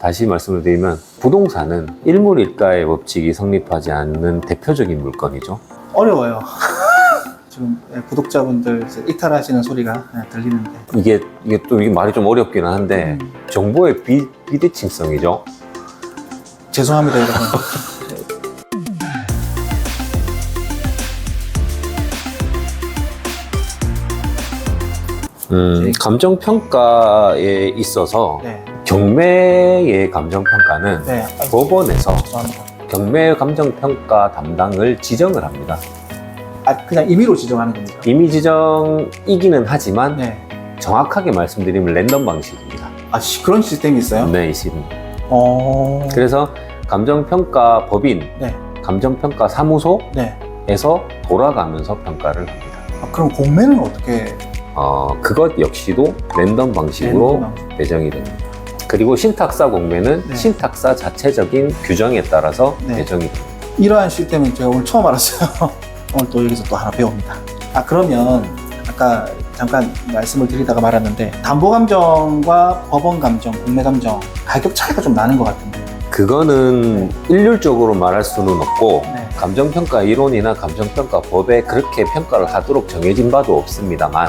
다시 말씀을 드리면 부동산은 일물일가의 법칙이 성립하지 않는 대표적인 물건이죠. 어려워요. 지금 구독자분들 이탈하시는 소리가 들리는데 이게 말이 좀 어렵기는 한데 정보의 비대칭성이죠. 죄송합니다, 여러분. 감정평가에 있어서 네. 경매의 감정평가는 네. 법원에서 죄송합니다. 경매 감정평가 담당을 지정을 합니다. 그냥 임의로 지정하는 겁니까? 임의 지정이기는 하지만 네. 정확하게 말씀드리면 랜덤 방식입니다. 그런 시스템이 있어요? 네, 있습니다. 그래서 그래서 감정평가 법인, 네. 감정평가 사무소에서 네. 돌아가면서 평가를 합니다. 그럼 공매는 어떻게? 그것 역시도 랜덤 방식으로 랜덤 방식. 배정이 됩니다. 그리고 신탁사 공매는 네. 신탁사 자체적인 규정에 따라서 네. 배정이 됩니다. 이러한 시스템은 제가 오늘 처음 알았어요. 오늘 또 여기서 또 하나 배웁니다. 그러면 아까 잠깐 말씀을 드리다가 말았는데 담보감정과 법원감정, 공매감정 가격 차이가 좀 나는 것 같은데. 그거는 일률적으로 말할 수는 없고 네. 감정평가 이론이나 감정평가 법에 그렇게 평가를 하도록 정해진 바도 없습니다만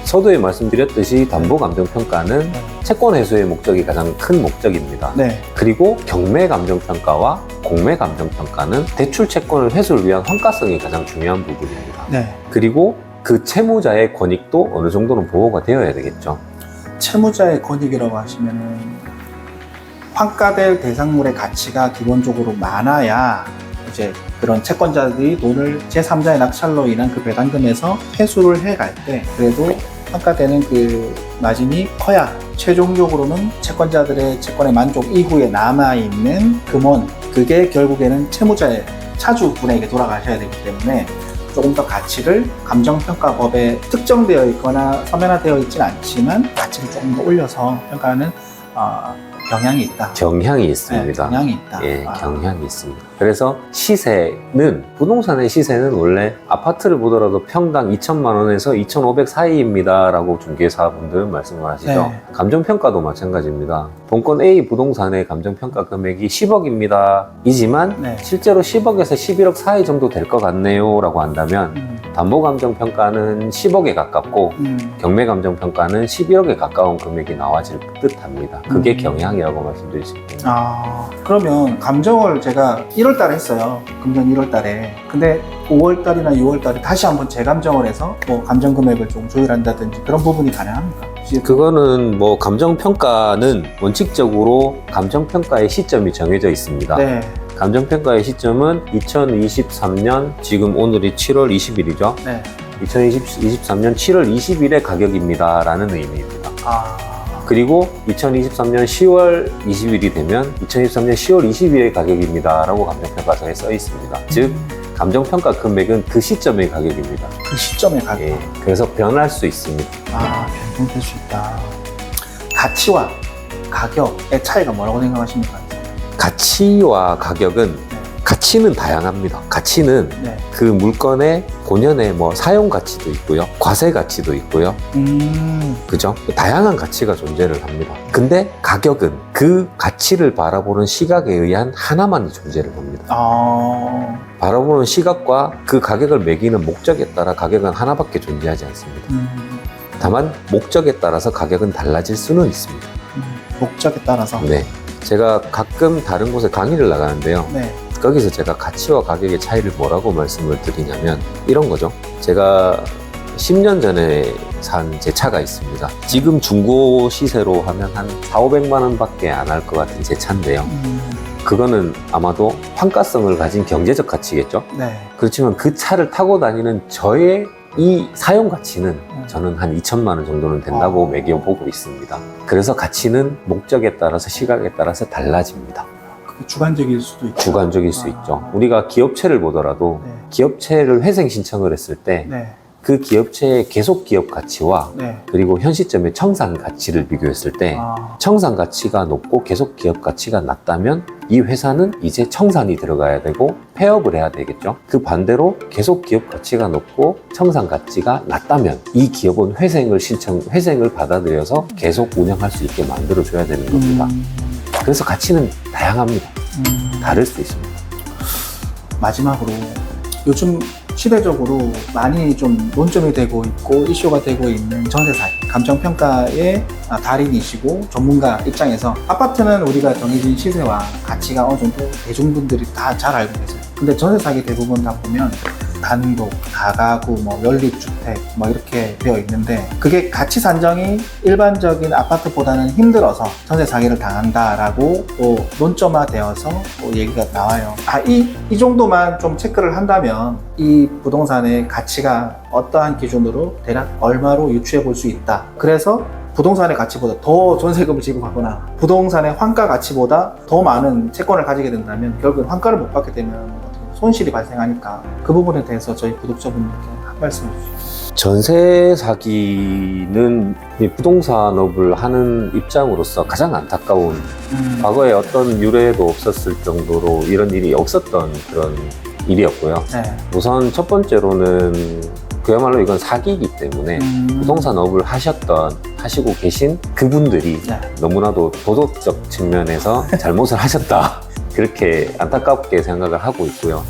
서두에 말씀드렸듯이 담보감정평가는 네. 채권 회수의 목적이 가장 큰 목적입니다. 네. 그리고 경매감정평가와 공매감정평가는 대출 채권을 회수를 위한 환가성이 가장 중요한 부분입니다. 네. 그리고 그 채무자의 권익도 어느 정도는 보호가 되어야 되겠죠. 채무자의 권익이라고 하시면은 환가될 대상물의 가치가 기본적으로 많아야 이제 그런 채권자들이 돈을 제3자의 낙찰로 인한 그 배당금에서 회수를 해갈 때 그래도 환가되는 그 마진이 커야 최종적으로는 채권자들의 채권의 만족 이후에 남아있는 금원, 그게 결국에는 채무자의 차주분에게 돌아가셔야 되기 때문에 조금 더 가치를 감정평가법에 특정되어 있거나 서면화되어 있지는 않지만 가치를 조금 더 올려서 평가하는 경향이 있다. 경향이 있습니다. 네, 경향이 있다. 예, 경향이 있습니다. 그래서 시세는, 부동산의 시세는 원래 아파트를 보더라도 평당 2천만 원에서 2,500 사이입니다 라고 중개사분들은 말씀을 하시죠. 네. 감정평가도 마찬가지입니다. 본건 A 부동산의 감정평가 금액이 10억입니다 이지만 네. 실제로 10억에서 11억 사이 정도 될 것 같네요 라고 한다면 담보감정평가는 10억에 가깝고 경매감정평가는 11억에 가까운 금액이 나와질 듯 합니다. 그게 경향이라고 말씀드릴 수 있습니다. 그러면 감정을 제가 1월 달에 했어요. 금년 1월 달에. 근데 5월 달이나 6월 달에 다시 한번 재감정을 해서 뭐 감정 금액을 좀 조율한다든지 그런 부분이 가능합니까? 그거는 뭐 감정평가는 원칙적으로 감정평가의 시점이 정해져 있습니다. 네. 감정평가의 시점은 2023년, 지금 오늘이 7월 20일이죠. 네. 2023년 7월 20일의 가격입니다 라는 의미입니다. 그리고 2023년 10월 20일이 되면 2023년 10월 20일의 가격입니다 라고 감정평가서에 써 있습니다. 즉 감정평가 금액은 그 시점의 가격입니다. 그 시점의 가격. 예, 그래서 변할 수 있습니다. 변동될 수 있다. 가치와 가격의 차이가 뭐라고 생각하십니까? 가치와 가격은 가치는 다양합니다. 가치는 네. 그 물건의 본연의 뭐 사용 가치도 있고요, 과세 가치도 있고요, 그죠? 다양한 가치가 존재를 합니다. 근데 가격은 그 가치를 바라보는 시각에 의한 하나만이 존재를 합니다. 바라보는 시각과 그 가격을 매기는 목적에 따라 가격은 하나밖에 존재하지 않습니다. 다만 목적에 따라서 가격은 달라질 수는 있습니다. 목적에 따라서. 네, 제가 가끔 다른 곳에 강의를 나가는데요. 네. 거기서 제가 가치와 가격의 차이를 뭐라고 말씀을 드리냐면 이런 거죠. 제가 10년 전에 산 제 차가 있습니다. 지금 중고 시세로 하면 한 4,500만 원 밖에 안 할 것 같은 제 차인데요. 그거는 아마도 환가성을 가진 경제적 가치겠죠. 네. 그렇지만 그 차를 타고 다니는 저의 이 사용 가치는 저는 한 2천만 원 정도는 된다고 매겨보고 있습니다. 그래서 가치는 목적에 따라서 시각에 따라서 달라집니다. 주관적일 수도 있죠. 주관적일 수 있죠. 우리가 기업체를 보더라도 네. 기업체를 회생 신청을 했을 때 그 기업체의 계속 기업 가치와 그리고 현 시점의 청산 가치를 비교했을 때 청산 가치가 높고 계속 기업 가치가 낮다면 이 회사는 이제 청산이 들어가야 되고 폐업을 해야 되겠죠. 그 반대로 계속 기업 가치가 높고 청산 가치가 낮다면 이 기업은 회생을 받아들여서 계속 운영할 수 있게 만들어줘야 되는 겁니다. 그래서 가치는 다양합니다. 다를 수 있습니다. 마지막으로 요즘 시대적으로 많이 좀 논점이 되고 있고 이슈가 되고 있는 전세 사기, 감정평가의 달인이시고 전문가 입장에서 아파트는 우리가 정해진 시세와 가치가 어느 정도 대중분들이 다 잘 알고 계세요. 근데 전세 사기 대부분 다 보면 단독, 다가구, 뭐 연립주택 뭐 이렇게 되어 있는데 그게 가치 산정이 일반적인 아파트보다는 힘들어서 전세 사기를 당한다라고 또 논점화되어서 또 얘기가 나와요. 이 정도만 좀 체크를 한다면 이 부동산의 가치가 어떠한 기준으로 대략 얼마로 유추해 볼 수 있다. 그래서 부동산의 가치보다 더 전세금을 지급하거나 부동산의 환가 가치보다 더 많은 채권을 가지게 된다면 결국은 환가를 못 받게 되면 손실이 발생하니까 그 부분에 대해서 저희 구독자분들께 한 말씀 해주시죠. 전세 사기는 이 부동산업을 하는 입장으로서 가장 안타까운 과거에 어떤 유례도 없었을 정도로 이런 일이 없었던 그런 일이었고요. 네. 우선 첫 번째로는 그야말로 이건 사기이기 때문에 부동산업을 하시고 계신 그분들이 네. 너무나도 도덕적 측면에서 잘못을 하셨다. 그렇게 안타깝게 생각을 하고 있고요.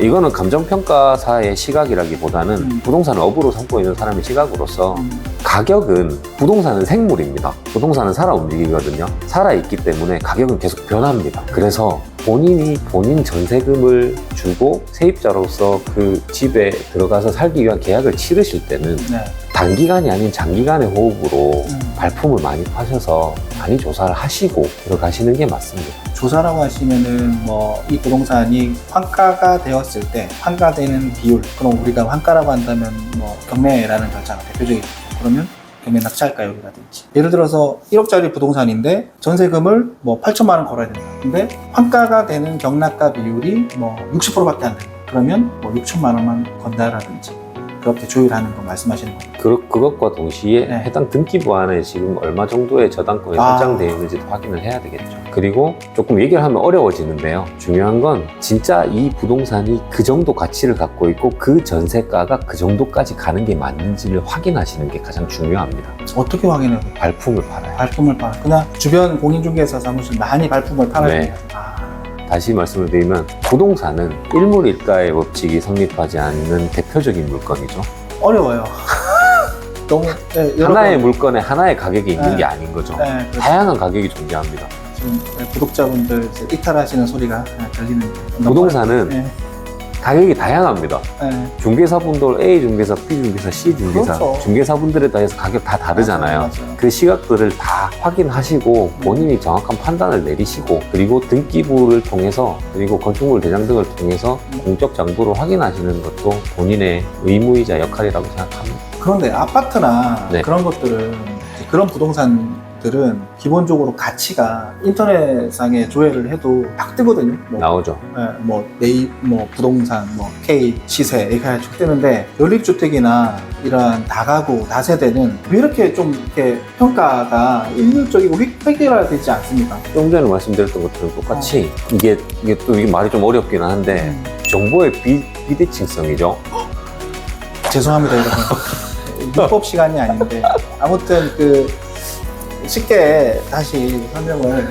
이거는 감정평가사의 시각이라기보다는 부동산을 업으로 삼고 있는 사람의 시각으로서 가격은 부동산은 생물입니다. 부동산은 살아 움직이거든요. 살아있기 때문에 가격은 계속 변합니다. 그래서 본인이 본인 전세금을 주고 세입자로서 그 집에 들어가서 살기 위한 계약을 치르실 때는 네. 단기간이 아닌 장기간의 호흡으로 발품을 많이 파셔서 많이 조사를 하시고 들어가시는 게 맞습니다. 조사라고 하시면은 뭐 이 부동산이 환가가 되었을 때 환가되는 비율, 그럼 우리가 환가라고 한다면 뭐 경매라는 절차가 대표적이죠. 그러면 경매 낙찰가율이라든지 예를 들어서 1억짜리 부동산인데 전세금을 뭐 8천만 원 걸어야 된다. 근데 환가가 되는 경락가 비율이 뭐 60%밖에 안 된다. 그러면 뭐 6천만 원만 건다라든지 그렇게 조율하는 거 말씀하시는 거예요. 그것과 동시에 네. 해당 등기부 안에 지금 얼마 정도의 저당권이 설정되어 있는지도 확인을 해야 되겠죠. 그리고 조금 얘기를 하면 어려워지는데요. 중요한 건 진짜 이 부동산이 그 정도 가치를 갖고 있고 그 전세가가 그 정도까지 가는 게 맞는지를 확인하시는 게 가장 중요합니다. 어떻게 확인해요? 발품을 팔아요. 발품을 팔아. 그냥 주변 공인중개사 사무실 많이 발품을 팔아야 네. 돼요. 다시 말씀을 드리면 부동산은 일물일가의 법칙이 성립하지 않는 대표적인 물건이죠. 어려워요. 너무 하나의 물건에 하나의 가격이 있는 네. 게 아닌 거죠. 네, 그렇죠. 다양한 가격이 존재합니다. 지금 구독자분들 이탈하시는 소리가 들리는 부동산은 네. 가격이 다양합니다. 네. 중개사분들 A 중개사, B 중개사, C 중개사 그렇죠. 중개사분들에 대해서 가격 다 다르잖아요. 맞아요. 그 시각들을 다 확인하시고 본인이 정확한 판단을 내리시고 그리고 등기부를 통해서 그리고 건축물 대장 등을 통해서 공적 장부로 확인하시는 것도 본인의 의무이자 역할이라고 생각합니다. 그런데 아파트나 네. 그런 것들은 그런 부동산들은 기본적으로 가치가 인터넷상에 조회를 해도 막 뜨거든요. 나오죠. 뭐 네이 뭐 부동산 뭐 K 시세 이렇게 해가지고 뜨는데 연립주택이나 이런 다가구 다세대는 왜 이렇게 좀 이렇게 평가가 일률적이고 획일화되지 않습니까? 좀 전에 말씀드렸던 것처럼 똑같이 이게 말이 좀 어렵긴 한데 정보의 비대칭성이죠. 죄송합니다 여러분. 입법 시간이 아닌데 아무튼 쉽게 다시 설명을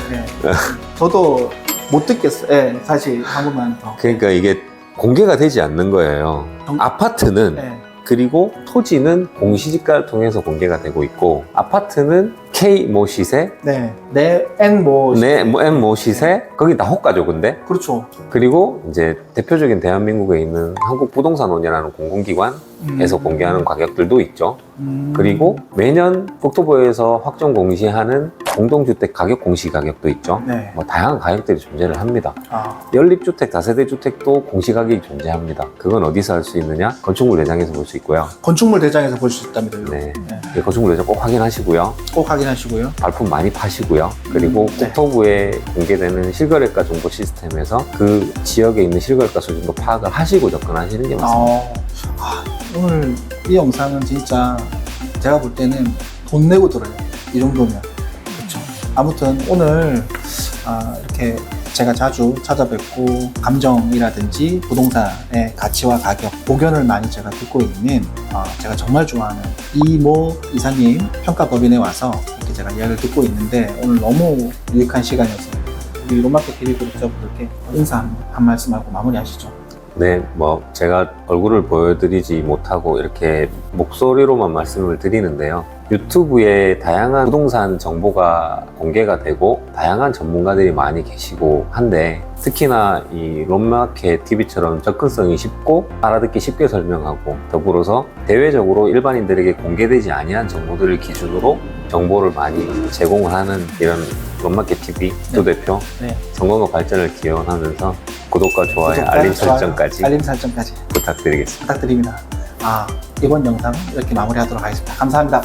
저도 못 듣겠어요. 다시 한 번만 더. 그러니까 이게 공개가 되지 않는 거예요. 아파트는 네. 그리고 토지는 공시지가를 통해서 공개가 되고 있고 아파트는 K 모 시세, 네. 내 N 뭐 M 모 시세, 거기 다 호가죠, 근데. 그렇죠. 그리고 이제 대표적인 대한민국에 있는 한국부동산원이라는 공공기관에서 공개하는 가격들도 있죠. 그리고 매년 국토부에서 확정 공시하는 공동주택 가격 공시 가격도 있죠. 네. 뭐 다양한 가격들이 존재를 합니다. 아, 연립주택, 다세대 주택도 공시 가격이 존재합니다. 그건 어디서 할 수 있느냐? 건축물 대장에서 볼 수 있고요. 건축물 대장에서 볼 수 있답니다. 여러분. 네. 네. 건축물 대장 꼭 확인하시고요. 꼭 확인하시고요. 발품 많이 파시고요. 그리고 네. 국토부에 공개되는 실거래가 정보 시스템에서 그 지역에 있는 실거래가 수준도 파악을 하시고 접근하시는 게 맞습니다. 오늘 이 영상은 진짜 제가 볼 때는 돈 내고 들어요. 이 정도면. 그렇죠. 아무튼 오늘 이렇게 제가 자주 찾아뵙고 감정이라든지 부동산의 가치와 가격, 고견을 많이 제가 듣고 있는 제가 정말 좋아하는 이모 이사님 평가법인에 와서 이렇게 제가 이야기를 듣고 있는데 오늘 너무 유익한 시간이었습니다. 우리 롯마켓 TV 구독자분들께 인사 한 말씀하고 마무리하시죠. 네, 뭐 제가 얼굴을 보여드리지 못하고 이렇게 목소리로만 말씀을 드리는데요. 유튜브에 다양한 부동산 정보가 공개가 되고 다양한 전문가들이 많이 계시고 한데 특히나 이 롯마켓 TV처럼 접근성이 쉽고 알아듣기 쉽게 설명하고 더불어서 대외적으로 일반인들에게 공개되지 아니한 정보들을 기준으로 정보를 많이 제공을 하는 이런 롯마켓 TV 조 대표 네. 성공과 발전을 기원하면서 구독과 좋아요, 구독과 알림 좋아요, 설정까지 알림 설정까지 부탁드리겠습니다. 부탁드립니다. 이번 영상 이렇게 마무리하도록 하겠습니다. 감사합니다.